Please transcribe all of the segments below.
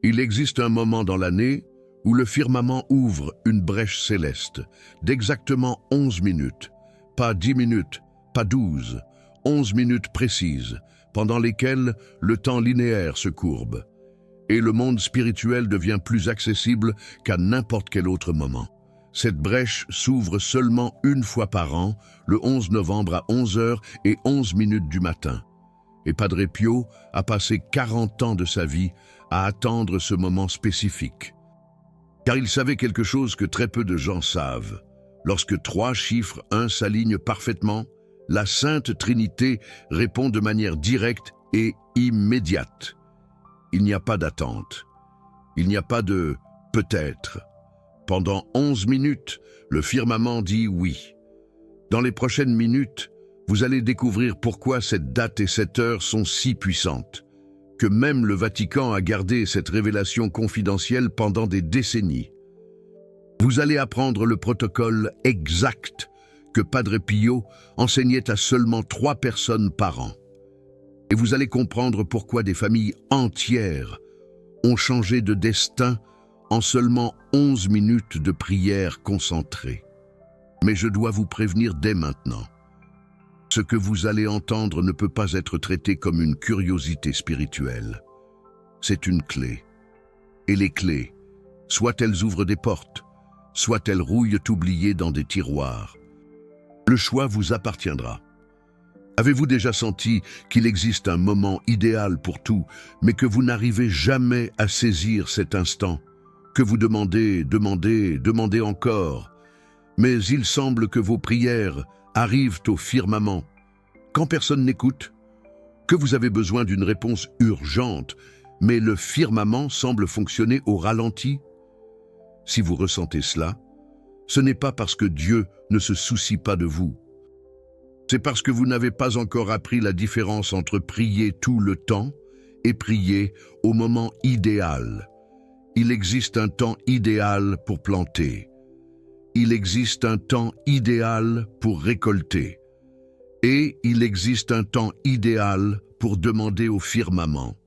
Il existe un moment dans l'année où le firmament ouvre une brèche céleste d'exactement 11 minutes, pas 10 minutes, pas 12, 11 minutes précises, pendant lesquelles le temps linéaire se courbe, et le monde spirituel devient plus accessible qu'à n'importe quel autre moment. Cette brèche s'ouvre seulement une fois par an, le 11 novembre à 11h11 du matin. Et Padre Pio a passé 40 ans de sa vie à attendre ce moment spécifique. Car il savait quelque chose que très peu de gens savent. Lorsque 3 chiffres 1 s'alignent parfaitement, la Sainte Trinité répond de manière directe et immédiate. Il n'y a pas d'attente. Il n'y a pas de « peut-être ». Pendant 11 minutes, le firmament dit oui. Dans les prochaines minutes, vous allez découvrir pourquoi cette date et cette heure sont si puissantes, que même le Vatican a gardé cette révélation confidentielle pendant des décennies. Vous allez apprendre le protocole exact que Padre Pio enseignait à seulement 3 personnes par an. Et vous allez comprendre pourquoi des familles entières ont changé de destin en seulement 11 minutes de prière concentrée. Mais je dois vous prévenir dès maintenant. Ce que vous allez entendre ne peut pas être traité comme une curiosité spirituelle. C'est une clé. Et les clés, soit elles ouvrent des portes, soit elles rouillent oubliées dans des tiroirs. Le choix vous appartiendra. Avez-vous déjà senti qu'il existe un moment idéal pour tout, mais que vous n'arrivez jamais à saisir cet instant, que vous demandez encore, mais il semble que vos prières arrivent au firmament, quand personne n'écoute, que vous avez besoin d'une réponse urgente, mais le firmament semble fonctionner au ralenti? Si vous ressentez cela, ce n'est pas parce que Dieu ne se soucie pas de vous. C'est parce que vous n'avez pas encore appris la différence entre prier tout le temps et prier au moment idéal. Il existe un temps idéal pour planter. Il existe un temps idéal pour récolter. Et il existe un temps idéal pour demander au firmament.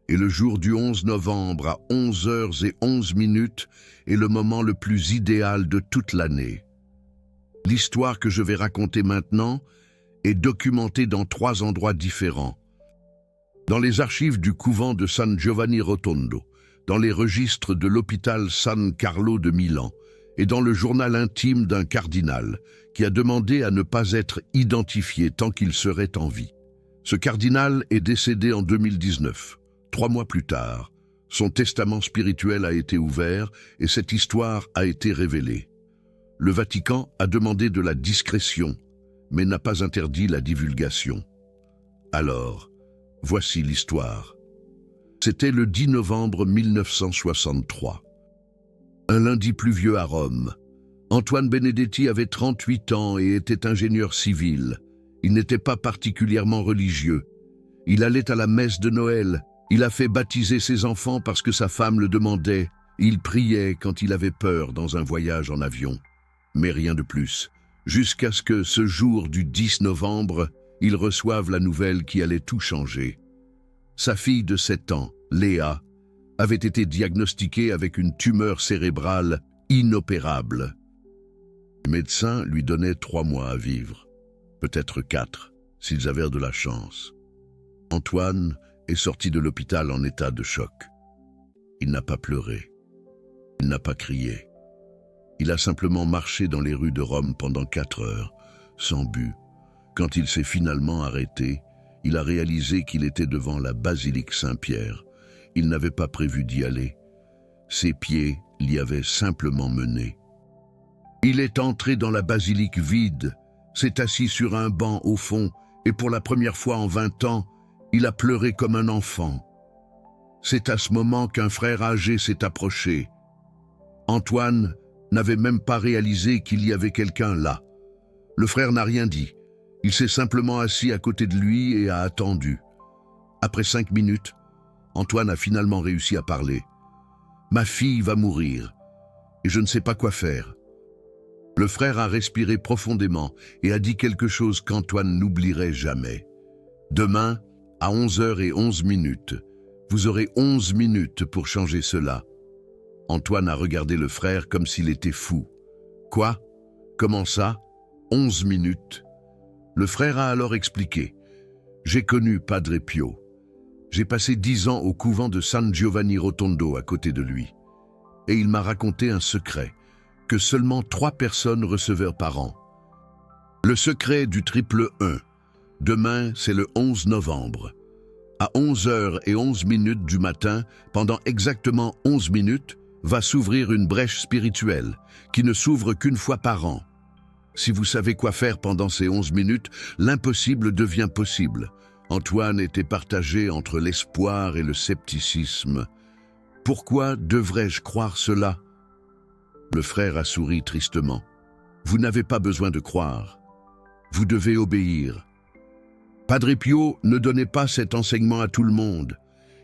Et le jour du 11 novembre à 11h11 est le moment le plus idéal de toute l'année. L'histoire que je vais raconter maintenant est documentée dans 3 endroits différents. Dans les archives du couvent de San Giovanni Rotondo, dans les registres de l'hôpital San Carlo de Milan et dans le journal intime d'un cardinal qui a demandé à ne pas être identifié tant qu'il serait en vie. Ce cardinal est décédé en 2019. 3 mois plus tard, son testament spirituel a été ouvert et cette histoire a été révélée. Le Vatican a demandé de la discrétion, mais n'a pas interdit la divulgation. Alors, voici l'histoire. C'était le 10 novembre 1963. Un lundi pluvieux à Rome. Antoine Benedetti avait 38 ans et était ingénieur civil. Il n'était pas particulièrement religieux. Il allait à la messe de Noël. Il a fait baptiser ses enfants parce que sa femme le demandait. Il priait quand il avait peur dans un voyage en avion. Mais rien de plus. Jusqu'à ce que, ce jour du 10 novembre, il reçoive la nouvelle qui allait tout changer. Sa fille de 7 ans, Léa, avait été diagnostiquée avec une tumeur cérébrale inopérable. Les médecins lui donnaient 3 mois à vivre, peut-être 4, s'ils avaient de la chance. Antoine est sorti de l'hôpital en état de choc. Il n'a pas pleuré, il n'a pas crié. Il a simplement marché dans les rues de Rome pendant 4 heures, sans but. Quand il s'est finalement arrêté, il a réalisé qu'il était devant la basilique Saint-Pierre. Il n'avait pas prévu d'y aller. Ses pieds l'y avaient simplement mené. Il est entré dans la basilique vide, s'est assis sur un banc au fond, et pour la première fois en 20 ans, il a pleuré comme un enfant. C'est à ce moment qu'un frère âgé s'est approché. Antoine n'avait même pas réalisé qu'il y avait quelqu'un là. Le frère n'a rien dit. Il s'est simplement assis à côté de lui et a attendu. Après 5 minutes, Antoine a finalement réussi à parler. « Ma fille va mourir, et je ne sais pas quoi faire. » Le frère a respiré profondément et a dit quelque chose qu'Antoine n'oublierait jamais. « Demain, à 11h11, Vous aurez 11 minutes pour changer cela. » Antoine a regardé le frère comme s'il était fou. « Quoi? Comment ça? 11 minutes ?» Le frère a alors expliqué. « J'ai connu Padre Pio. J'ai passé 10 ans au couvent de San Giovanni Rotondo à côté de lui. Et il m'a raconté un secret, que seulement 3 personnes recevaient par an. Le secret du triple 1. Demain, c'est le 11 novembre. À 11h11 du matin, pendant exactement 11 minutes, va s'ouvrir une brèche spirituelle qui ne s'ouvre qu'une fois par an. Si vous savez quoi faire pendant ces 11 minutes, l'impossible devient possible. » Antoine était partagé entre l'espoir et le scepticisme. « Pourquoi devrais-je croire cela ?» Le frère a souri tristement. « Vous n'avez pas besoin de croire. Vous devez obéir. » Padre Pio ne donnait pas cet enseignement à tout le monde.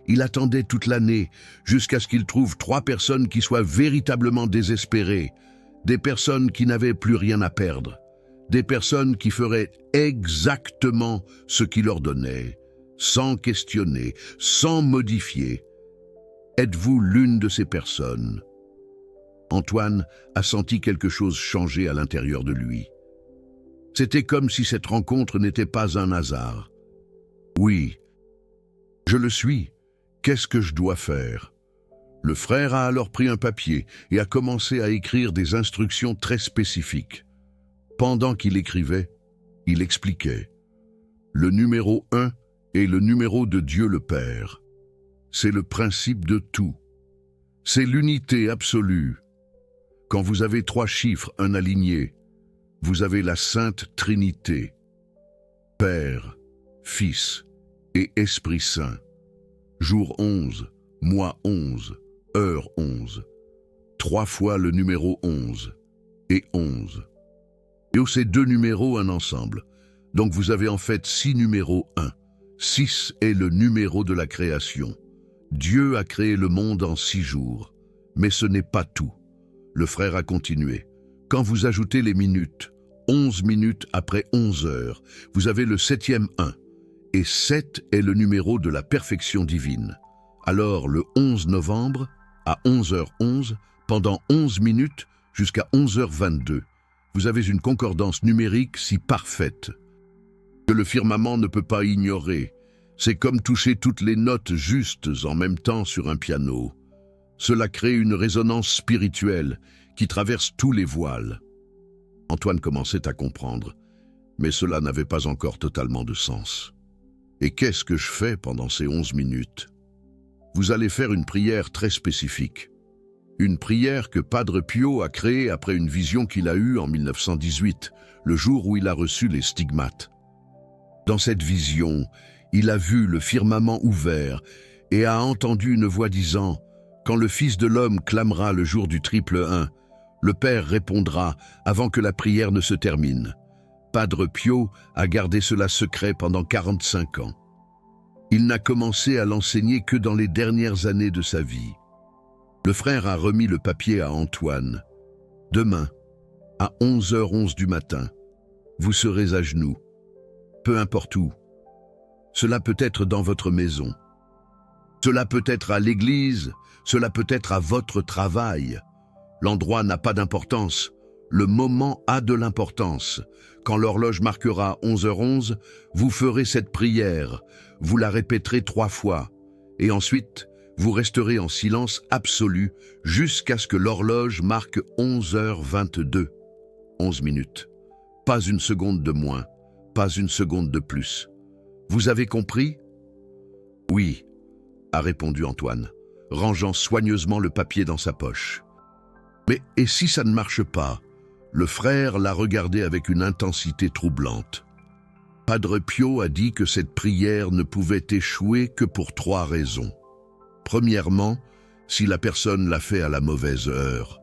Il attendait toute l'année jusqu'à ce qu'il trouve 3 personnes qui soient véritablement désespérées, des personnes qui n'avaient plus rien à perdre, des personnes qui feraient exactement ce qu'il leur donnait, sans questionner, sans modifier. Êtes-vous l'une de ces personnes? Antoine a senti quelque chose changer à l'intérieur de lui. C'était comme si cette rencontre n'était pas un hasard. « Oui, je le suis. Qu'est-ce que je dois faire ?» Le frère a alors pris un papier et a commencé à écrire des instructions très spécifiques. Pendant qu'il écrivait, il expliquait. Le numéro 1 est le numéro de Dieu le Père. C'est le principe de tout. C'est l'unité absolue. Quand vous avez 3 chiffres, un aligné, vous avez la Sainte Trinité. Père, Fils et Esprit Saint. Jour 11, mois 11, heure 11. 3 fois le numéro 11 et 11. Et ces 2 numéros un ensemble. Donc vous avez en fait 6 numéros 1. 6 est le numéro de la création. Dieu a créé le monde en 6 jours. Mais ce n'est pas tout. Le frère a continué. Quand vous ajoutez les minutes, 11 minutes après 11 heures, vous avez le 7e 1. Et 7 est le numéro de la perfection divine. Alors le 11 novembre, à 11h11, pendant 11 minutes jusqu'à 11h22, vous avez une concordance numérique si parfaite que le firmament ne peut pas ignorer. C'est comme toucher toutes les notes justes en même temps sur un piano. Cela crée une résonance spirituelle qui traverse tous les voiles. Antoine commençait à comprendre, mais cela n'avait pas encore totalement de sens. Et qu'est-ce que je fais pendant ces 11 minutes? Vous allez faire une prière très spécifique. Une prière que Padre Pio a créée après une vision qu'il a eue en 1918, le jour où il a reçu les stigmates. Dans cette vision, il a vu le firmament ouvert et a entendu une voix disant « Quand le Fils de l'homme clamera le jour du triple 1, le Père répondra avant que la prière ne se termine. » Padre Pio a gardé cela secret pendant 45 ans. Il n'a commencé à l'enseigner que dans les dernières années de sa vie. Le frère a remis le papier à Antoine. « Demain, à 11h11 du matin, vous serez à genoux. Peu importe où. Cela peut être dans votre maison. Cela peut être à l'église, cela peut être à votre travail. L'endroit n'a pas d'importance. Le moment a de l'importance. Quand l'horloge marquera 11h11, vous ferez cette prière. Vous la répéterez 3 fois. Et ensuite, vous resterez en silence absolu jusqu'à ce que l'horloge marque 11h22. 11 minutes. Pas une seconde de moins, pas une seconde de plus. Vous avez compris? Oui, a répondu Antoine, rangeant soigneusement le papier dans sa poche. Mais et si ça ne marche pas? Le frère l'a regardé avec une intensité troublante. Padre Pio a dit que cette prière ne pouvait échouer que pour 3 raisons. Premièrement, si la personne l'a fait à la mauvaise heure.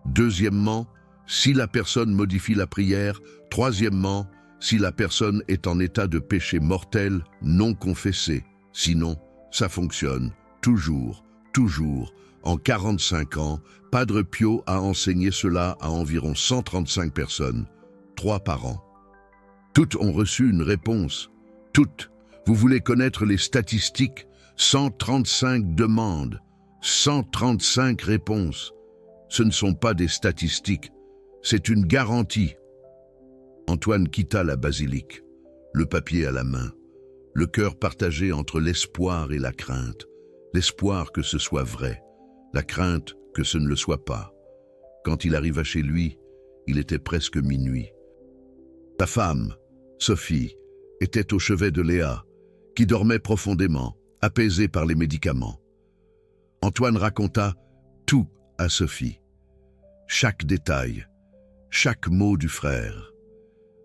Deuxièmement, si la personne modifie la prière. Troisièmement, si la personne est en état de péché mortel non confessé. Sinon, ça fonctionne, toujours, toujours. En 45 ans, Padre Pio a enseigné cela à environ 135 personnes, 3 par an. Toutes ont reçu une réponse. Toutes. Vous voulez connaître les statistiques? 135 demandes, 135 réponses. Ce ne sont pas des statistiques, c'est une garantie. Antoine quitta la basilique, le papier à la main, le cœur partagé entre l'espoir et la crainte. L'espoir que ce soit vrai, la crainte que ce ne le soit pas. Quand il arriva chez lui, il était presque minuit. Sa femme, Sophie, était au chevet de Léa, qui dormait profondément, apaisée par les médicaments. Antoine raconta tout à Sophie. Chaque détail, chaque mot du frère.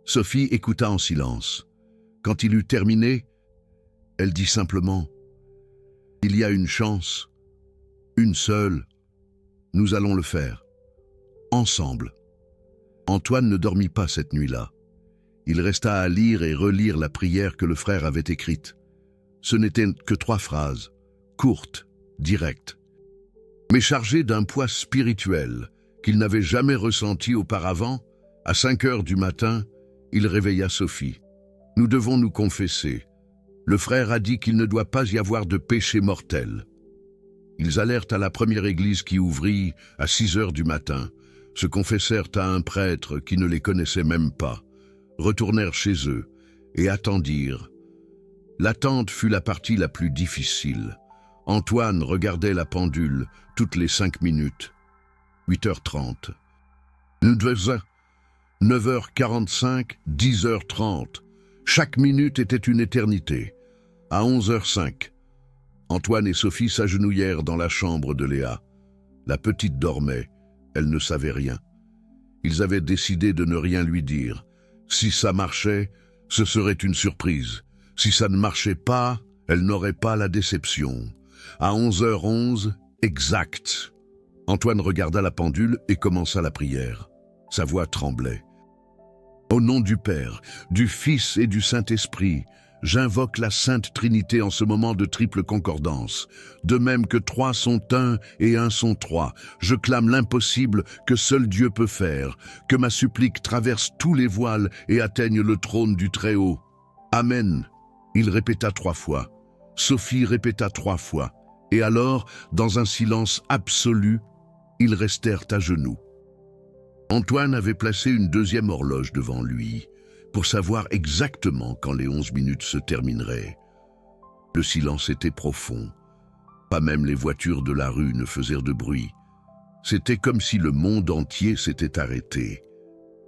Sophie écouta en silence. Quand il eut terminé, elle dit simplement « Il y a une chance, une seule, nous allons le faire, ensemble ». Antoine ne dormit pas cette nuit-là. Il resta à lire et relire la prière que le frère avait écrite. Ce n'étaient que 3 phrases, courtes, directes, mais chargées d'un poids spirituel qu'il n'avait jamais ressenti auparavant. À 5 heures du matin, il réveilla Sophie. « Nous devons nous confesser. Le frère a dit qu'il ne doit pas y avoir de péché mortel. » Ils allèrent à la première église qui ouvrit à 6 heures du matin, se confessèrent à un prêtre qui ne les connaissait même pas, retournèrent chez eux et attendirent. L'attente fut la partie la plus difficile. Antoine regardait la pendule toutes les 5 minutes. 8h30. 9h45, 10h30. Chaque minute était une éternité. À 11h05, Antoine et Sophie s'agenouillèrent dans la chambre de Léa. La petite dormait, elle ne savait rien. Ils avaient décidé de ne rien lui dire. Si ça marchait, ce serait une surprise. Si ça ne marchait pas, elle n'aurait pas la déception. À 11h11, exact. Antoine regarda la pendule et commença la prière. Sa voix tremblait. Au nom du Père, du Fils et du Saint-Esprit, j'invoque la Sainte Trinité en ce moment de triple concordance. De même que 3 sont 1 et 1 sont 3, je clame l'impossible que seul Dieu peut faire, que ma supplique traverse tous les voiles et atteigne le trône du Très-Haut. Amen. Il répéta 3 fois. Sophie répéta 3 fois. Et alors, dans un silence absolu, ils restèrent à genoux. Antoine avait placé une 2e horloge devant lui, pour savoir exactement quand les 11 minutes se termineraient. Le silence était profond. Pas même les voitures de la rue ne faisaient de bruit. C'était comme si le monde entier s'était arrêté.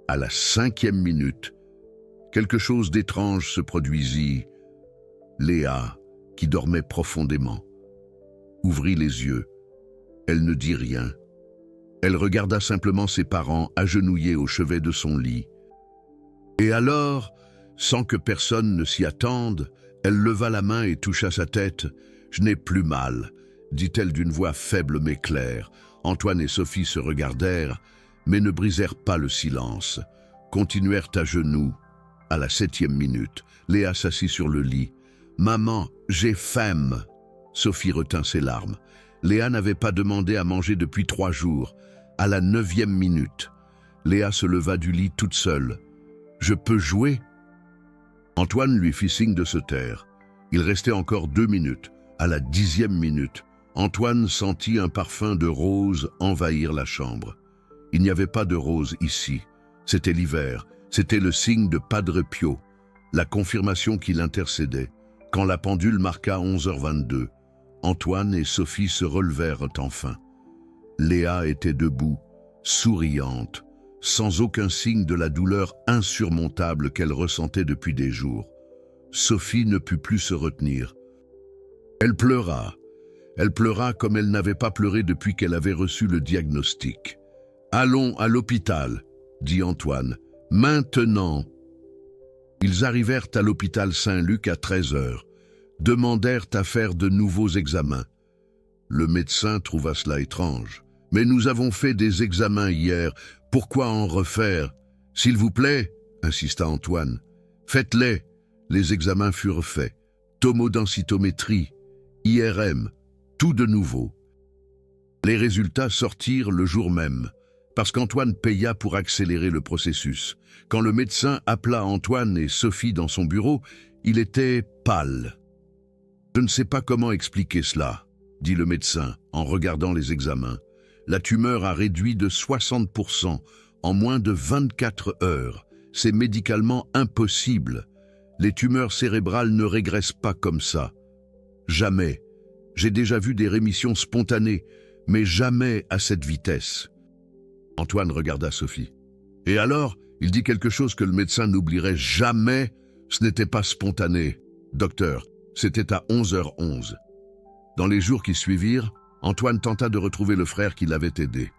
À la 5e minute, quelque chose d'étrange se produisit. Léa, qui dormait profondément, ouvrit les yeux. Elle ne dit rien. Elle regarda simplement ses parents agenouillés au chevet de son lit. Et alors, sans que personne ne s'y attende, elle leva la main et toucha sa tête. « Je n'ai plus mal », dit-elle d'une voix faible mais claire. Antoine et Sophie se regardèrent, mais ne brisèrent pas le silence. Continuèrent à genoux. À la 7e minute, Léa s'assit sur le lit. « Maman, j'ai faim !» Sophie retint ses larmes. Léa n'avait pas demandé à manger depuis 3 jours. À la 9e minute, Léa se leva du lit toute seule. « Je peux jouer ?» Antoine lui fit signe de se taire. Il restait encore 2 minutes. À la 10e minute, Antoine sentit un parfum de rose envahir la chambre. Il n'y avait pas de rose ici. C'était l'hiver. C'était le signe de Padre Pio, la confirmation qui l'intercédait. Quand la pendule marqua 11h22, Antoine et Sophie se relevèrent enfin. Léa était debout, souriante, sans aucun signe de la douleur insurmontable qu'elle ressentait depuis des jours. Sophie ne put plus se retenir. Elle pleura. Elle pleura comme elle n'avait pas pleuré depuis qu'elle avait reçu le diagnostic. « Allons à l'hôpital », dit Antoine. « Maintenant !» Ils arrivèrent à l'hôpital Saint-Luc à 13h, demandèrent à faire de nouveaux examens. Le médecin trouva cela étrange. « Mais nous avons fait des examens hier, pourquoi en refaire ? S'il vous plaît, insista Antoine. Faites-les. Les examens furent faits. Tomodensitométrie, IRM, tout de nouveau. Les résultats sortirent le jour même, parce qu'Antoine paya pour accélérer le processus. Quand le médecin appela Antoine et Sophie dans son bureau, il était pâle. Je ne sais pas comment expliquer cela, dit le médecin en regardant les examens. La tumeur a réduit de 60% en moins de 24 heures. C'est médicalement impossible. Les tumeurs cérébrales ne régressent pas comme ça. Jamais. J'ai déjà vu des rémissions spontanées, mais jamais à cette vitesse. Antoine regarda Sophie. Et alors, il dit quelque chose que le médecin n'oublierait jamais. Ce n'était pas spontané. Docteur, c'était à 11h11. Dans les jours qui suivirent, Antoine tenta de retrouver le frère qui l'avait aidé.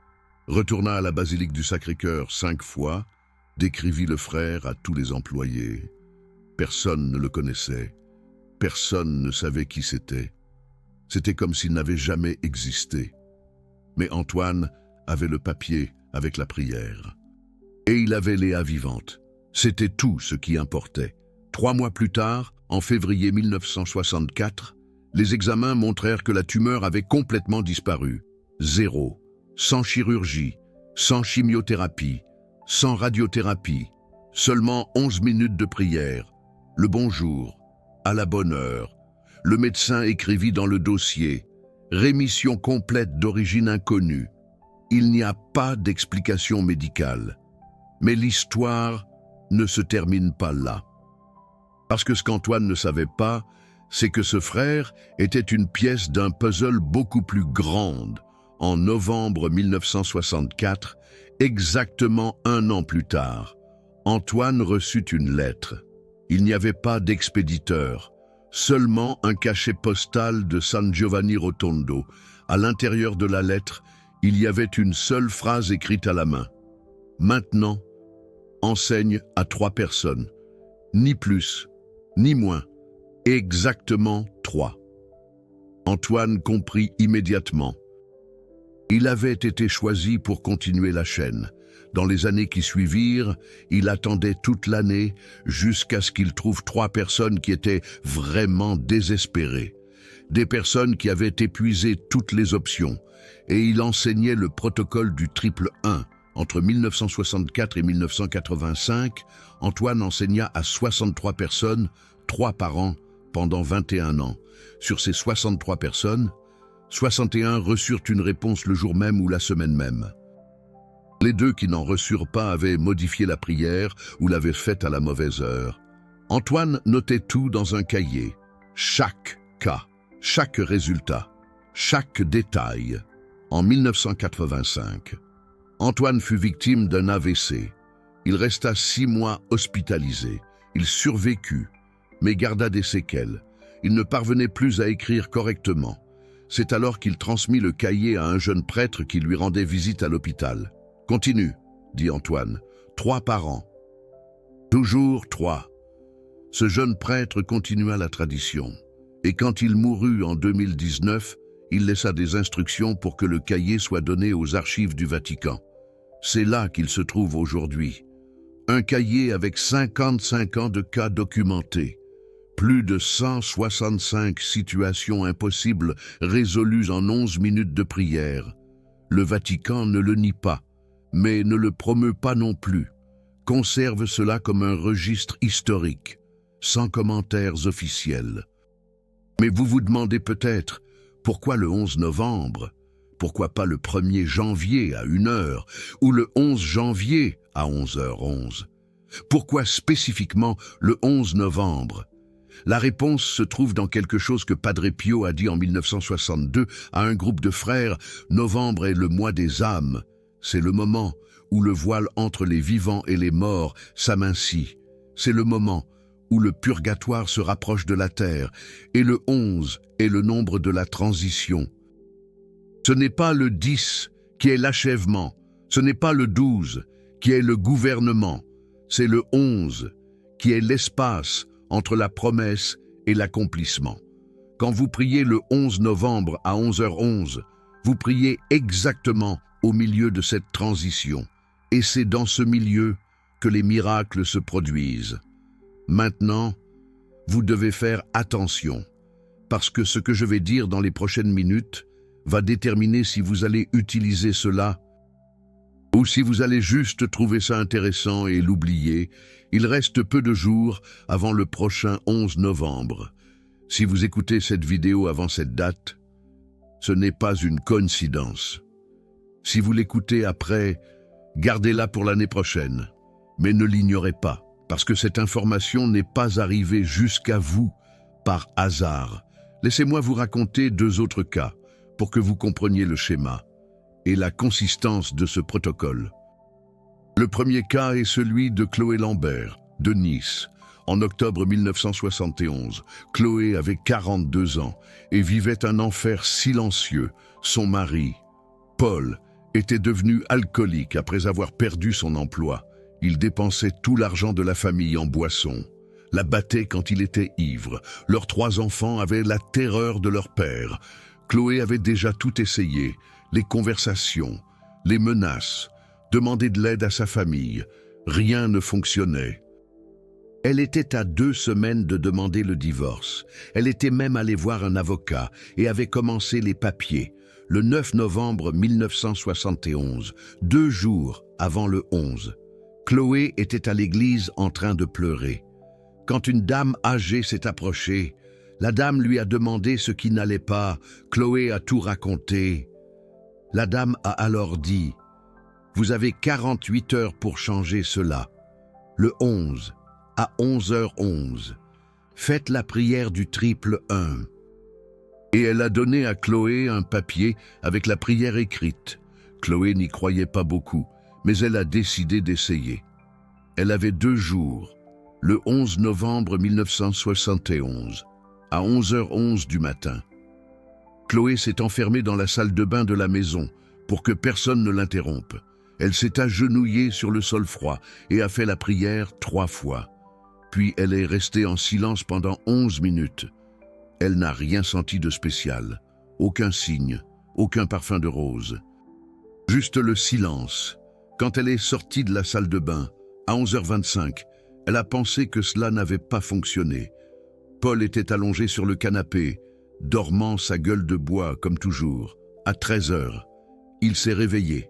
Retourna à la basilique du Sacré-Cœur 5 fois, décrivit le frère à tous les employés. Personne ne le connaissait. Personne ne savait qui c'était. C'était comme s'il n'avait jamais existé. Mais Antoine avait le papier avec la prière. Et il avait Léa vivante. C'était tout ce qui importait. 3 mois plus tard, en février 1964, les examens montrèrent que la tumeur avait complètement disparu. 0. Sans chirurgie, sans chimiothérapie, sans radiothérapie. Seulement 11 minutes de prière. Le bonjour, à la bonne heure. Le médecin écrivit dans le dossier « Rémission complète d'origine inconnue ». Il n'y a pas d'explication médicale. Mais l'histoire ne se termine pas là. Parce que ce qu'Antoine ne savait pas, c'est que ce frère était une pièce d'un puzzle beaucoup plus grande. En novembre 1964, exactement 1 an plus tard, Antoine reçut une lettre. Il n'y avait pas d'expéditeur, seulement un cachet postal de San Giovanni Rotondo. À l'intérieur de la lettre, il y avait une seule phrase écrite à la main. « Maintenant, enseigne à 3 personnes, ni plus, ni moins, exactement 3. » Antoine comprit immédiatement. Il avait été choisi pour continuer la chaîne. Dans les années qui suivirent, il attendait toute l'année jusqu'à ce qu'il trouve 3 personnes qui étaient vraiment désespérées. Des personnes qui avaient épuisé toutes les options. Et il enseignait le protocole du triple 1. Entre 1964 et 1985, Antoine enseigna à 63 personnes, 3 par an, pendant 21 ans. Sur ces 63 personnes, 61 reçurent une réponse le jour même ou la semaine même. Les 2 qui n'en reçurent pas avaient modifié la prière ou l'avaient faite à la mauvaise heure. Antoine notait tout dans un cahier. Chaque cas, chaque résultat, chaque détail. En 1985, Antoine fut victime d'un AVC. Il resta 6 mois hospitalisé. Il survécut, mais garda des séquelles. Il ne parvenait plus à écrire correctement. C'est alors qu'il transmit le cahier à un jeune prêtre qui lui rendait visite à l'hôpital. « Continue, » dit Antoine, « 3 par an. » Toujours 3. Ce jeune prêtre continua la tradition. Et quand il mourut en 2019, il laissa des instructions pour que le cahier soit donné aux archives du Vatican. C'est là qu'il se trouve aujourd'hui. Un cahier avec 55 ans de cas documentés. Plus de 165 situations impossibles résolues en 11 minutes de prière. Le Vatican ne le nie pas, mais ne le promeut pas non plus. Conserve cela comme un registre historique, sans commentaires officiels. Mais vous vous demandez peut-être, pourquoi le 11 novembre? Pourquoi pas le 1er janvier à 1h ou le 11 janvier à 11h11? Pourquoi spécifiquement le 11 novembre? La réponse se trouve dans quelque chose que Padre Pio a dit en 1962 à un groupe de frères. Novembre est le mois des âmes. C'est le moment où le voile entre les vivants et les morts s'amincit. C'est le moment où le purgatoire se rapproche de la terre, et le 11 est le nombre de la transition. Ce n'est pas le 10 qui est l'achèvement, ce n'est pas le 12 qui est le gouvernement, c'est le 11 qui est l'espace entre la promesse et l'accomplissement. Quand vous priez le 11 novembre à 11h11, vous priez exactement au milieu de cette transition, et c'est dans ce milieu que les miracles se produisent. Maintenant, vous devez faire attention, parce que ce que je vais dire dans les prochaines minutes va déterminer si vous allez utiliser cela ou si vous allez juste trouver ça intéressant et l'oublier. Il reste peu de jours avant le prochain 11 novembre. Si vous écoutez cette vidéo avant cette date, ce n'est pas une coïncidence. Si vous l'écoutez après, gardez-la pour l'année prochaine. Mais ne l'ignorez pas, parce que cette information n'est pas arrivée jusqu'à vous par hasard. Laissez-moi vous raconter 2 autres cas pour que vous compreniez le schéma et la consistance de ce protocole. Le premier cas est celui de Chloé Lambert, de Nice. En octobre 1971, Chloé avait 42 ans et vivait un enfer silencieux. Son mari, Paul, était devenu alcoolique après avoir perdu son emploi. Il dépensait tout l'argent de la famille en boissons, la battait quand il était ivre. Leurs 3 enfants avaient la terreur de leur père. Chloé avait déjà tout essayé, les conversations, les menaces, demander de l'aide à sa famille. Rien ne fonctionnait. Elle était à 2 semaines de demander le divorce. Elle était même allée voir un avocat et avait commencé les papiers. Le 9 novembre 1971, 2 jours avant le 11, Chloé était à l'église en train de pleurer. Quand une dame âgée s'est approchée, la dame lui a demandé ce qui n'allait pas. Chloé a tout raconté. La dame a alors dit « Vous avez 48 heures pour changer cela. Le 11, à 11h11, faites la prière du triple 1. » Et elle a donné à Chloé un papier avec la prière écrite. Chloé n'y croyait pas beaucoup, mais elle a décidé d'essayer. Elle avait 2 jours, le 11 novembre 1971, à 11h11 du matin. Chloé s'est enfermée dans la salle de bain de la maison pour que personne ne l'interrompe. Elle s'est agenouillée sur le sol froid et a fait la prière 3 fois. Puis elle est restée en silence pendant 11 minutes. Elle n'a rien senti de spécial, aucun signe, aucun parfum de rose. Juste le silence. Quand elle est sortie de la salle de bain, à 11h25, elle a pensé que cela n'avait pas fonctionné. Paul était allongé sur le canapé, dormant sa gueule de bois comme toujours. À 13h, il s'est réveillé.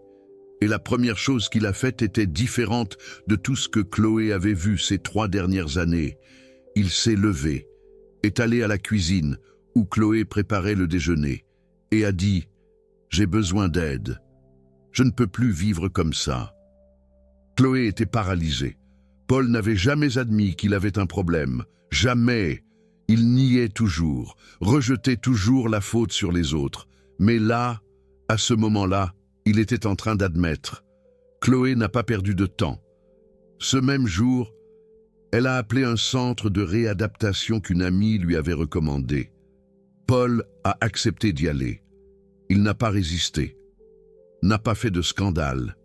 Et la première chose qu'il a faite était différente de tout ce que Chloé avait vu ces 3 dernières années. Il s'est levé, est allé à la cuisine où Chloé préparait le déjeuner et a dit « J'ai besoin d'aide. Je ne peux plus vivre comme ça. » Chloé était paralysée. Paul n'avait jamais admis qu'il avait un problème. Jamais. Il niait toujours, rejetait toujours la faute sur les autres. Mais là, à ce moment-là, il était en train d'admettre. Chloé n'a pas perdu de temps. Ce même jour, elle a appelé un centre de réadaptation qu'une amie lui avait recommandé. Paul a accepté d'y aller. Il n'a pas résisté, n'a pas fait de scandale.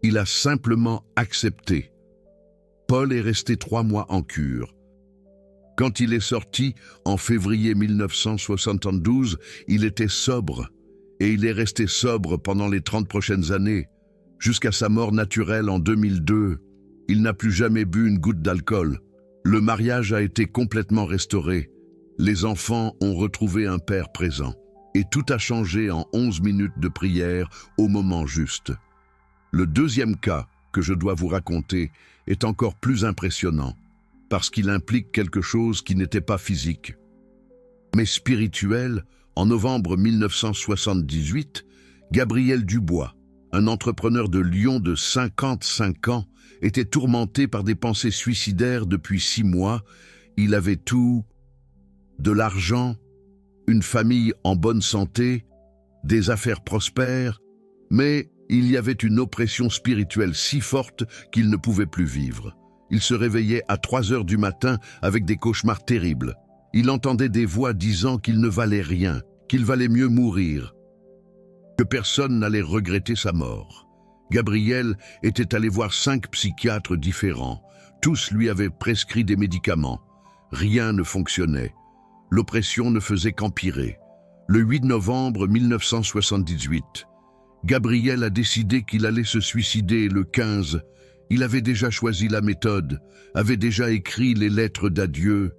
Il a simplement accepté. Paul est resté 3 mois en cure. Quand il est sorti, en février 1972, il était sobre. Et il est resté sobre pendant les 30 prochaines années. Jusqu'à sa mort naturelle en 2002, il n'a plus jamais bu une goutte d'alcool. Le mariage a été complètement restauré. Les enfants ont retrouvé un père présent. Et tout a changé en 11 minutes de prière au moment juste. Le deuxième cas que je dois vous raconter est encore plus impressionnant, parce qu'il implique quelque chose qui n'était pas physique, mais spirituel. En novembre 1978, Gabriel Dubois, un entrepreneur de Lyon de 55 ans, était tourmenté par des pensées suicidaires depuis 6 mois. Il avait tout, de l'argent, une famille en bonne santé, des affaires prospères, mais il y avait une oppression spirituelle si forte qu'il ne pouvait plus vivre. Il se réveillait à 3h du matin avec des cauchemars terribles. Il entendait des voix disant qu'il ne valait rien, qu'il valait mieux mourir, que personne n'allait regretter sa mort. Gabriel était allé voir 5 psychiatres différents. Tous lui avaient prescrit des médicaments. Rien ne fonctionnait. L'oppression ne faisait qu'empirer. Le 8 novembre 1978, Gabriel a décidé qu'il allait se suicider le 15. Il avait déjà choisi la méthode, avait déjà écrit les lettres d'adieu.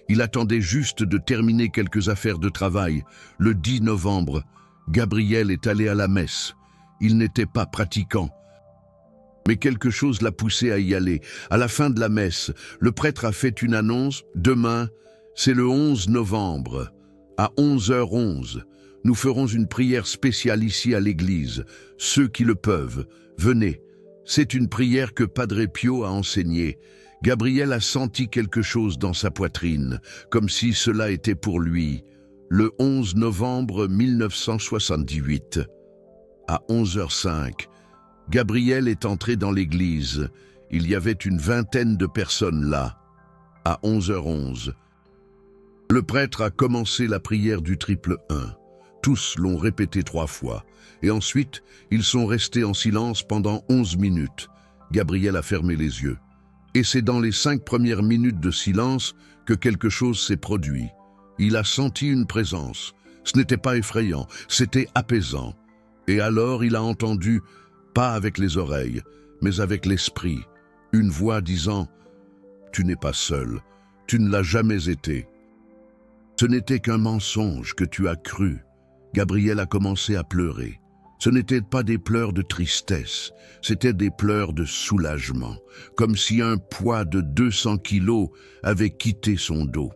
Il attendait juste de terminer quelques affaires de travail. Le 10 novembre, Gabriel est allé à la messe. Il n'était pas pratiquant, mais quelque chose l'a poussé à y aller. À la fin de la messe, le prêtre a fait une annonce. « Demain, C'est le 11 novembre, à 11h11. Nous ferons une prière spéciale ici à l'église. Ceux qui le peuvent, venez. C'est une prière que Padre Pio a enseignée. Gabriel a senti quelque chose dans sa poitrine, comme si cela était pour lui. Le 11 novembre 1978, à 11h05, Gabriel est entré dans l'église. Il y avait une vingtaine de personnes là. À 11h11, le prêtre a commencé la prière du triple 1. Tous l'ont répété 3 fois. Et ensuite, ils sont restés en silence pendant 11 minutes. Gabriel a fermé les yeux. Et c'est dans les 5 premières minutes de silence que quelque chose s'est produit. Il a senti une présence. Ce n'était pas effrayant, c'était apaisant. Et alors il a entendu, pas avec les oreilles, mais avec l'esprit, une voix disant « Tu n'es pas seul, tu ne l'as jamais été. Ce n'était qu'un mensonge que tu as cru. » Gabriel a commencé à pleurer. Ce n'étaient pas des pleurs de tristesse, c'étaient des pleurs de soulagement, comme si un poids de 200 kilos avait quitté son dos.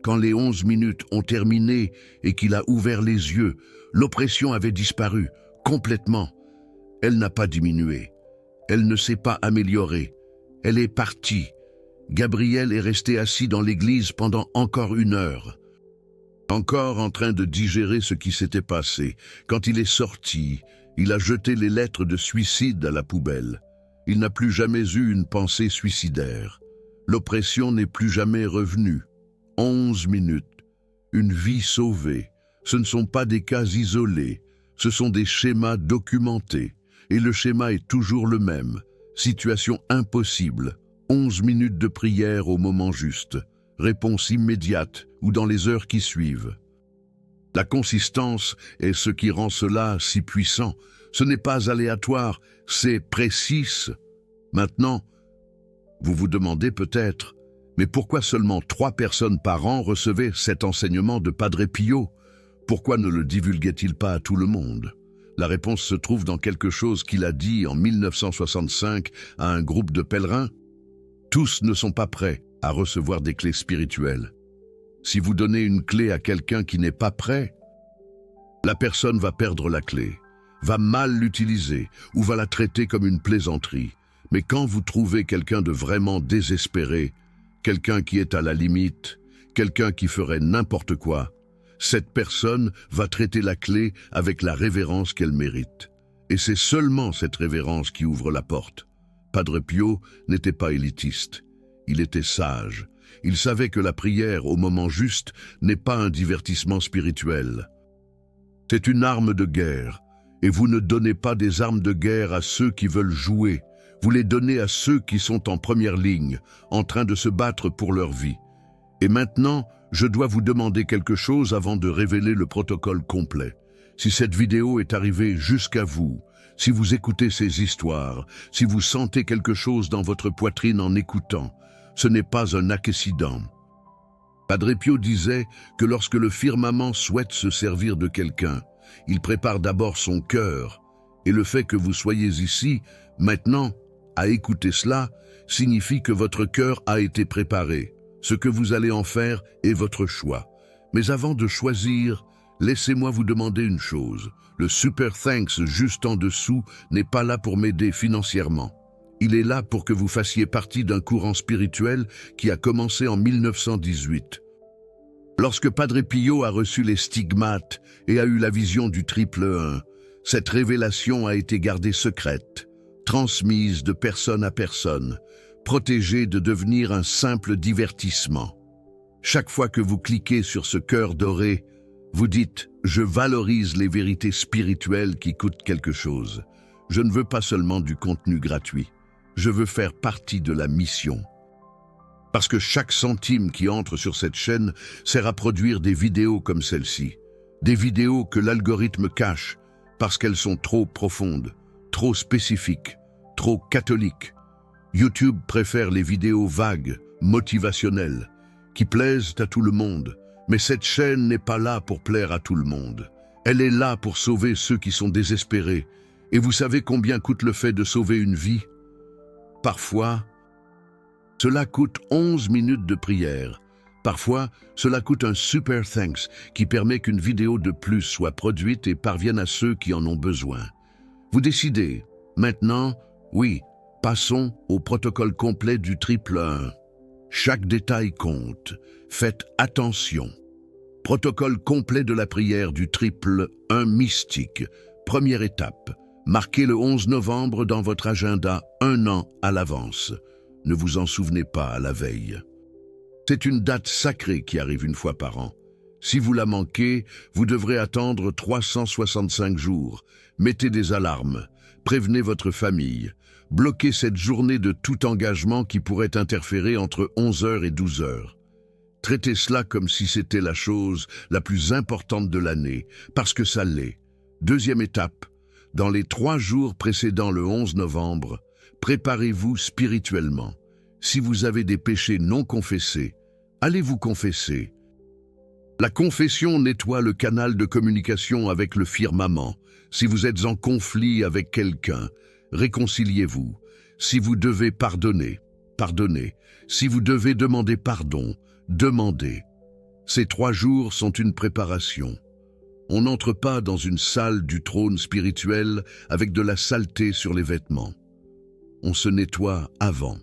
Quand les 11 minutes ont terminé et qu'il a ouvert les yeux, l'oppression avait disparu, complètement. Elle n'a pas diminué, elle ne s'est pas améliorée, elle est partie. Gabriel est resté assis dans l'église pendant encore 1 heure. Encore en train de digérer ce qui s'était passé. Quand il est sorti, il a jeté les lettres de suicide à la poubelle. Il n'a plus jamais eu une pensée suicidaire. L'oppression n'est plus jamais revenue. 11 minutes. Une vie sauvée. Ce ne sont pas des cas isolés. Ce sont des schémas documentés. Et le schéma est toujours le même. Situation impossible. 11 minutes de prière au moment juste. Réponse immédiate ou dans les heures qui suivent. La consistance est ce qui rend cela si puissant. Ce n'est pas aléatoire, c'est précis. Maintenant, vous vous demandez peut-être, mais pourquoi seulement 3 personnes par an recevaient cet enseignement de Padre Pio? Pourquoi ne le divulguait-il pas à tout le monde? La réponse se trouve dans quelque chose qu'il a dit en 1965 à un groupe de pèlerins. Tous ne sont pas prêts à recevoir des clés spirituelles. Si vous donnez une clé à quelqu'un qui n'est pas prêt, la personne va perdre la clé, va mal l'utiliser ou va la traiter comme une plaisanterie. Mais quand vous trouvez quelqu'un de vraiment désespéré, quelqu'un qui est à la limite, quelqu'un qui ferait n'importe quoi, cette personne va traiter la clé avec la révérence qu'elle mérite. Et c'est seulement cette révérence qui ouvre la porte. Padre Pio n'était pas élitiste. Il était sage. Il savait que la prière au moment juste n'est pas un divertissement spirituel. C'est une arme de guerre, et vous ne donnez pas des armes de guerre à ceux qui veulent jouer. Vous les donnez à ceux qui sont en première ligne, en train de se battre pour leur vie. Et maintenant, je dois vous demander quelque chose avant de révéler le protocole complet. Si cette vidéo est arrivée jusqu'à vous, si vous écoutez ces histoires, si vous sentez quelque chose dans votre poitrine en écoutant, ce n'est pas un accident. Padre Pio disait que lorsque le firmament souhaite se servir de quelqu'un, il prépare d'abord son cœur. Et le fait que vous soyez ici, maintenant, à écouter cela, signifie que votre cœur a été préparé. Ce que vous allez en faire est votre choix. Mais avant de choisir, laissez-moi vous demander une chose. Le Super Thanks juste en dessous n'est pas là pour m'aider financièrement. Il est là pour que vous fassiez partie d'un courant spirituel qui a commencé en 1918. Lorsque Padre Pio a reçu les stigmates et a eu la vision du triple 1, cette révélation a été gardée secrète, transmise de personne à personne, protégée de devenir un simple divertissement. Chaque fois que vous cliquez sur ce cœur doré, vous dites « Je valorise les vérités spirituelles qui coûtent quelque chose. Je ne veux pas seulement du contenu gratuit. Je veux faire partie de la mission. » Parce que chaque centime qui entre sur cette chaîne sert à produire des vidéos comme celle-ci. Des vidéos que l'algorithme cache parce qu'elles sont trop profondes, trop spécifiques, trop catholiques. YouTube préfère les vidéos vagues, motivationnelles, qui plaisent à tout le monde. Mais cette chaîne n'est pas là pour plaire à tout le monde. Elle est là pour sauver ceux qui sont désespérés. Et vous savez combien coûte le fait de sauver une vie? Parfois, cela coûte 11 minutes de prière, Parfois, cela coûte un super thanks qui permet qu'une vidéo de plus soit produite et parvienne à ceux qui en ont besoin. Vous décidez. Maintenant, oui, passons au protocole complet du triple 1. Chaque détail compte. Faites attention. Protocole complet de la prière du triple 1 mystique. Première étape. Marquez le 11 novembre dans votre agenda 1 an à l'avance. Ne vous en souvenez pas à la veille. C'est une date sacrée qui arrive une fois par an. Si vous la manquez, vous devrez attendre 365 jours. Mettez des alarmes. Prévenez votre famille. Bloquez cette journée de tout engagement qui pourrait interférer entre 11h et 12h. Traitez cela comme si c'était la chose la plus importante de l'année, parce que ça l'est. Deuxième étape. Dans les 3 jours précédant le 11 novembre, préparez-vous spirituellement. Si vous avez des péchés non confessés, allez vous confesser. La confession nettoie le canal de communication avec le firmament. Si vous êtes en conflit avec quelqu'un, réconciliez-vous. Si vous devez pardonner, pardonnez. Si vous devez demander pardon, demandez. Ces 3 jours sont une préparation. On n'entre pas dans une salle du trône spirituel avec de la saleté sur les vêtements. On se nettoie avant.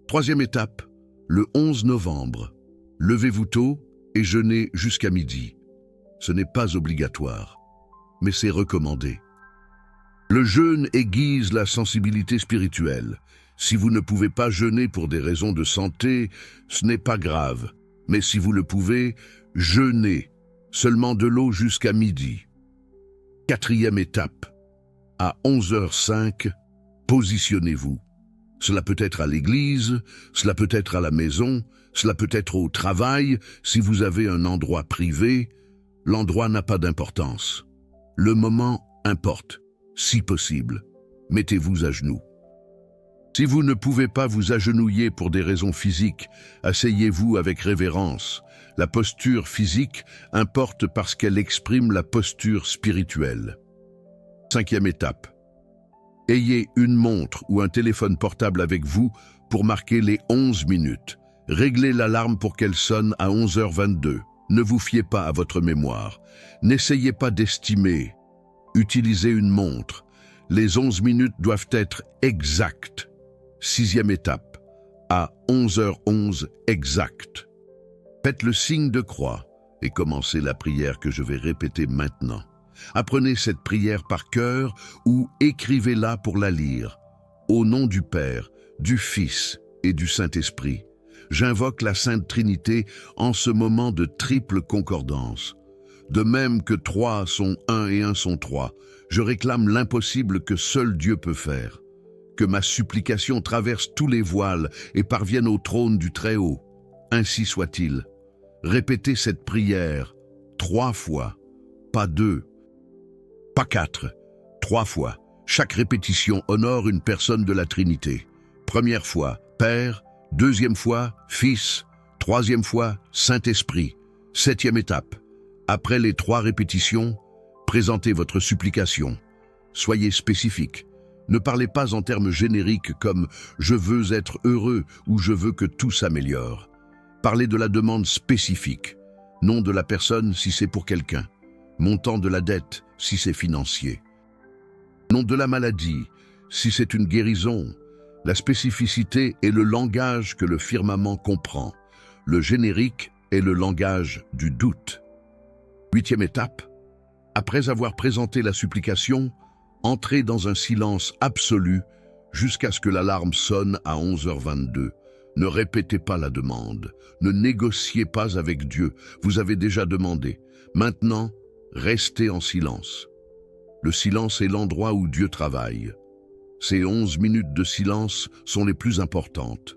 Troisième étape, le 11 novembre. Levez-vous tôt et jeûnez jusqu'à midi. Ce n'est pas obligatoire, mais c'est recommandé. Le jeûne aiguise la sensibilité spirituelle. Si vous ne pouvez pas jeûner pour des raisons de santé, ce n'est pas grave. Mais si vous le pouvez, jeûnez. Seulement de l'eau jusqu'à midi. Quatrième étape. À 11h05, positionnez-vous. Cela peut être à l'église, cela peut être à la maison, cela peut être au travail, si vous avez un endroit privé. L'endroit n'a pas d'importance. Le moment importe, si possible. Mettez-vous à genoux. Si vous ne pouvez pas vous agenouiller pour des raisons physiques, asseyez-vous avec révérence. La posture physique importe parce qu'elle exprime la posture spirituelle. Cinquième étape. Ayez une montre ou un téléphone portable avec vous pour marquer les 11 minutes. Réglez l'alarme pour qu'elle sonne à 11h22. Ne vous fiez pas à votre mémoire. N'essayez pas d'estimer. Utilisez une montre. Les 11 minutes doivent être exactes. Sixième étape. À 11h11 exact. Faites le signe de croix et commencez la prière que je vais répéter maintenant. Apprenez cette prière par cœur ou écrivez-la pour la lire. Au nom du Père, du Fils et du Saint-Esprit, j'invoque la Sainte Trinité en ce moment de triple concordance. De même que 3 sont 1 et 1 sont 3, je réclame l'impossible que seul Dieu peut faire. Que ma supplication traverse tous les voiles et parvienne au trône du Très-Haut. Ainsi soit-il. Répétez cette prière 3 fois, pas 2, pas 4, 3 fois. Chaque répétition honore une personne de la Trinité. Première fois, Père. Deuxième fois, Fils. Troisième fois, Saint-Esprit. Septième étape. Après les 3 répétitions, présentez votre supplication. Soyez spécifique. Ne parlez pas en termes génériques comme « je veux être heureux » ou « je veux que tout s'améliore ». Parlez de la demande spécifique. Nom de la personne si c'est pour quelqu'un. Montant de la dette si c'est financier. Nom de la maladie si c'est une guérison. La spécificité est le langage que le firmament comprend. Le générique est le langage du doute. Huitième étape. Après avoir présenté la supplication, entrez dans un silence absolu jusqu'à ce que l'alarme sonne à 11h22. Ne répétez pas la demande. Ne négociez pas avec Dieu. Vous avez déjà demandé. Maintenant, restez en silence. Le silence est l'endroit où Dieu travaille. Ces 11 minutes de silence sont les plus importantes.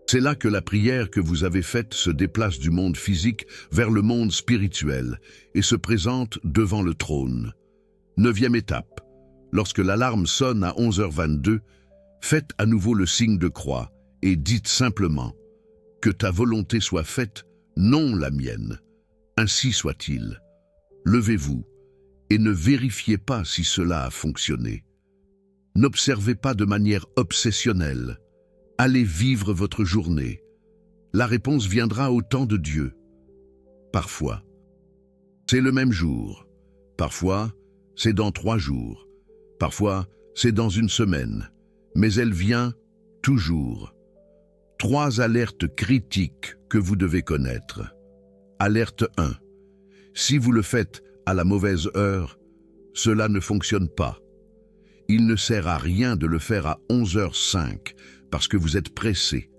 C'est là que la prière que vous avez faite se déplace du monde physique vers le monde spirituel et se présente devant le trône. Neuvième étape. Lorsque l'alarme sonne à 11h22, faites à nouveau le signe de croix et dites simplement « Que ta volonté soit faite, non la mienne. Ainsi soit-il. » Levez-vous et ne vérifiez pas si cela a fonctionné. N'observez pas de manière obsessionnelle. Allez vivre votre journée. la réponse viendra au temps de Dieu. Parfois, c'est le même jour. Parfois, c'est dans 3 jours. Parfois, c'est dans 1 semaine. Mais elle vient toujours. 3 alertes critiques que vous devez connaître. Alerte 1. Si vous le faites à la mauvaise heure, cela ne fonctionne pas. Il ne sert à rien de le faire à 11h05 parce que vous êtes pressé.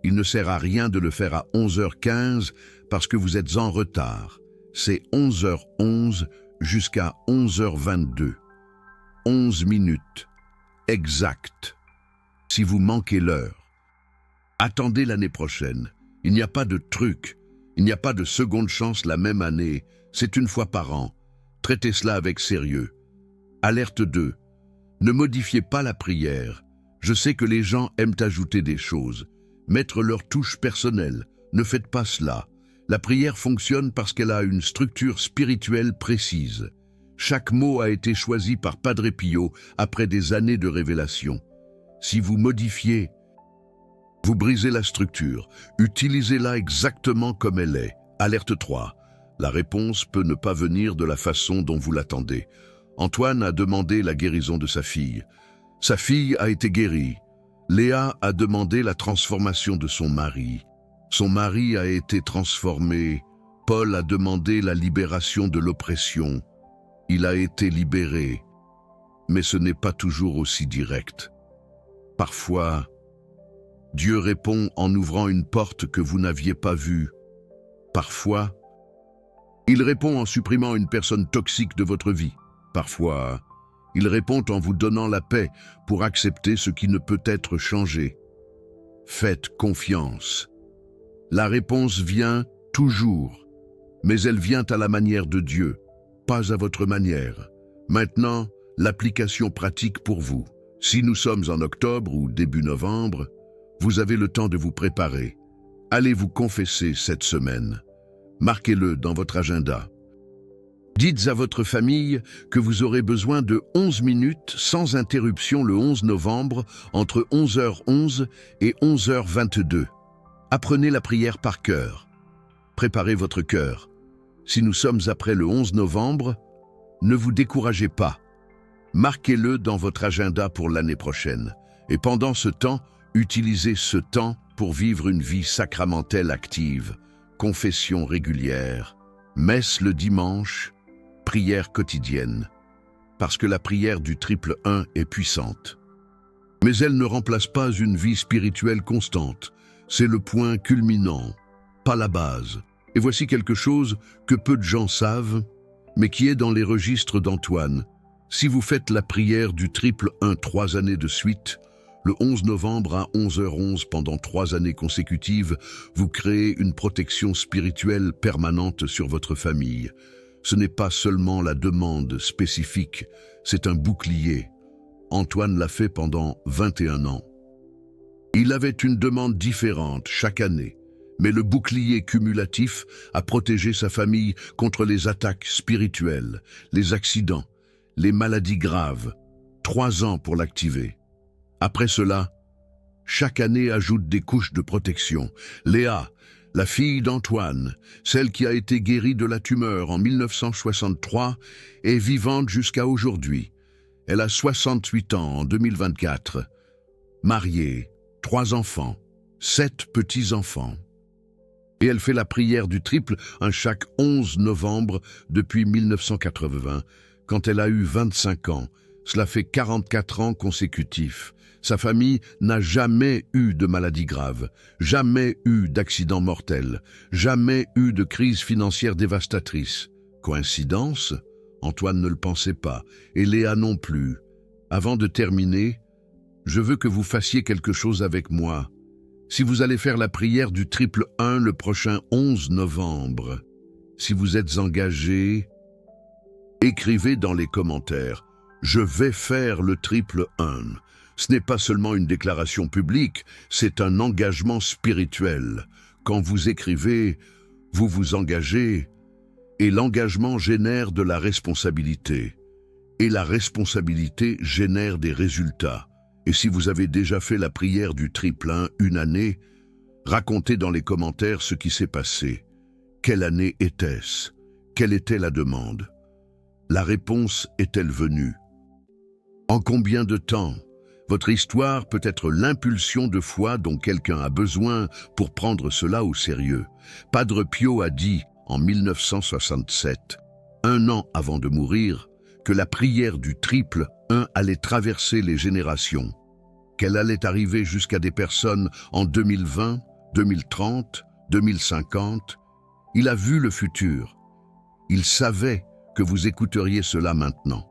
Il ne sert à rien de le faire à 11h15 parce que vous êtes en retard. C'est 11h11 jusqu'à 11h22. 11 minutes. Exact. Si vous manquez l'heure, attendez l'année prochaine. Il n'y a pas de truc. Il n'y a pas de seconde chance la même année. C'est 1 fois par an. Traitez cela avec sérieux. Alerte 2. Ne modifiez pas la prière. Je sais que les gens aiment ajouter des choses. Mettre leur touche personnelle. Ne faites pas cela. La prière fonctionne parce qu'elle a une structure spirituelle précise. Chaque mot a été choisi par Padre Pio après des années de révélation. Si vous modifiez, vous brisez la structure. Utilisez-la exactement comme elle est. Alerte 3. La réponse peut ne pas venir de la façon dont vous l'attendez. Antoine a demandé la guérison de sa fille. Sa fille a été guérie. Léa a demandé la transformation de son mari. Son mari a été transformé. Paul a demandé la libération de l'oppression. Il a été libéré. Mais ce n'est pas toujours aussi direct. Parfois, Dieu répond en ouvrant une porte que vous n'aviez pas vue. Parfois, il répond en supprimant une personne toxique de votre vie. Parfois, il répond en vous donnant la paix pour accepter ce qui ne peut être changé. Faites confiance. La réponse vient toujours, mais elle vient à la manière de Dieu, pas à votre manière. Maintenant, l'application pratique pour vous. Si nous sommes en octobre ou début novembre, vous avez le temps de vous préparer. Allez vous confesser cette semaine. Marquez-le dans votre agenda. Dites à votre famille que vous aurez besoin de 11 minutes sans interruption le 11 novembre entre 11h11 et 11h22. Apprenez la prière par cœur. Préparez votre cœur. Si nous sommes après le 11 novembre, ne vous découragez pas. Marquez-le dans votre agenda pour l'année prochaine. Et pendant ce temps, utilisez ce temps pour vivre une vie sacramentelle active, confession régulière, messe le dimanche, prière quotidienne. Parce que la prière du triple 1 est puissante. Mais elle ne remplace pas une vie spirituelle constante. C'est le point culminant, pas la base. Et voici quelque chose que peu de gens savent, mais qui est dans les registres d'Antoine. Si vous faites la prière du triple 1 3 années de suite, le 11 novembre à 11h11 pendant 3 années consécutives, vous créez une protection spirituelle permanente sur votre famille. Ce n'est pas seulement la demande spécifique, c'est un bouclier. Antoine l'a fait pendant 21 ans. Il avait une demande différente chaque année, mais le bouclier cumulatif a protégé sa famille contre les attaques spirituelles, les accidents, les maladies graves. 3 ans pour l'activer. Après cela, chaque année ajoute des couches de protection. Léa, la fille d'Antoine, celle qui a été guérie de la tumeur en 1963, est vivante jusqu'à aujourd'hui. Elle a 68 ans en 2024. Mariée, 3 enfants, 7 petits-enfants. Et elle fait la prière du triple chaque 11 novembre depuis 1980, quand elle a eu 25 ans. Cela fait 44 ans consécutifs. Sa famille n'a jamais eu de maladie grave, jamais eu d'accident mortel, jamais eu de crise financière dévastatrice. Coïncidence? Antoine ne le pensait pas, et Léa non plus. Avant de terminer, je veux que vous fassiez quelque chose avec moi. Si vous allez faire la prière du triple 1 le prochain 11 novembre, si vous êtes engagé, écrivez dans les commentaires « Je vais faire le triple 1 ». Ce n'est pas seulement une déclaration publique, c'est un engagement spirituel. Quand vous écrivez, vous vous engagez, et l'engagement génère de la responsabilité. Et la responsabilité génère des résultats. Et si vous avez déjà fait la prière du triple 1 une année, Racontez dans les commentaires ce qui s'est passé. Quelle année était-ce? Quelle était la demande? La réponse est-elle venue? En combien de temps? Votre histoire peut être l'impulsion de foi dont quelqu'un a besoin pour prendre cela au sérieux. Padre Pio a dit, en 1967, un an avant de mourir, que la prière du triple 1 allait traverser les générations, qu'elle allait arriver jusqu'à des personnes en 2020, 2030, 2050. Il a vu le futur. Il savait que vous écouteriez cela maintenant.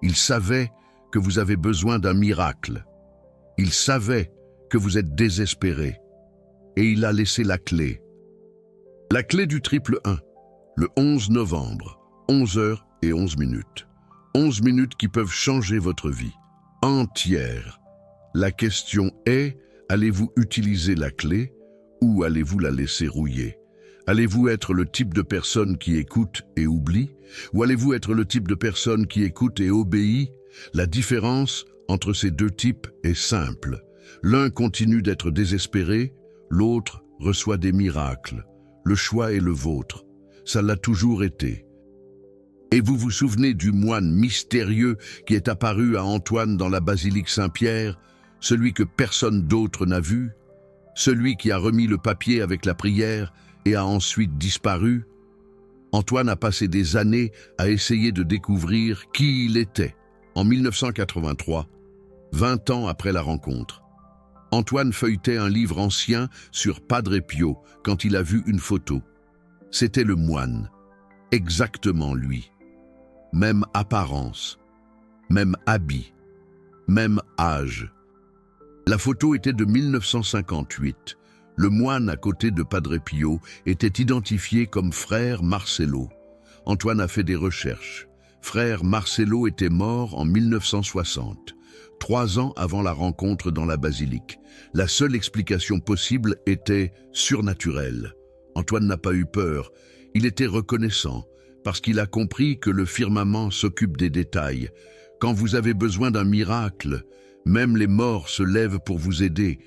Il savait que vous avez besoin d'un miracle. Il savait que vous êtes désespéré. Et il a laissé la clé. La clé du triple 1, le 11 novembre, 11h11. 11 minutes qui peuvent changer votre vie entière. La question est, allez-vous utiliser la clé ou allez-vous la laisser rouiller? Allez-vous être le type de personne qui écoute et oublie, ou allez-vous être le type de personne qui écoute et obéit? La différence entre ces deux types est simple. L'un continue d'être désespéré, l'autre reçoit des miracles. Le choix est le vôtre. Ça l'a toujours été. Et vous vous souvenez du moine mystérieux qui est apparu à Antoine dans la basilique Saint-Pierre, celui que personne d'autre n'a vu, celui qui a remis le papier avec la prière et a ensuite disparu? Antoine a passé des années à essayer de découvrir qui il était. En 1983, 20 ans après la rencontre, Antoine feuilletait un livre ancien sur Padre Pio quand il a vu une photo. C'était le moine, exactement lui. Même apparence, même habit, même âge. La photo était de 1958. Le moine à côté de Padre Pio était identifié comme frère Marcelo. Antoine a fait des recherches. Frère Marcelo était mort en 1960, 3 ans avant la rencontre dans la basilique. La seule explication possible était surnaturelle. Antoine n'a pas eu peur, il était reconnaissant, parce qu'il a compris que le firmament s'occupe des détails. Quand vous avez besoin d'un miracle, même les morts se lèvent pour vous aider.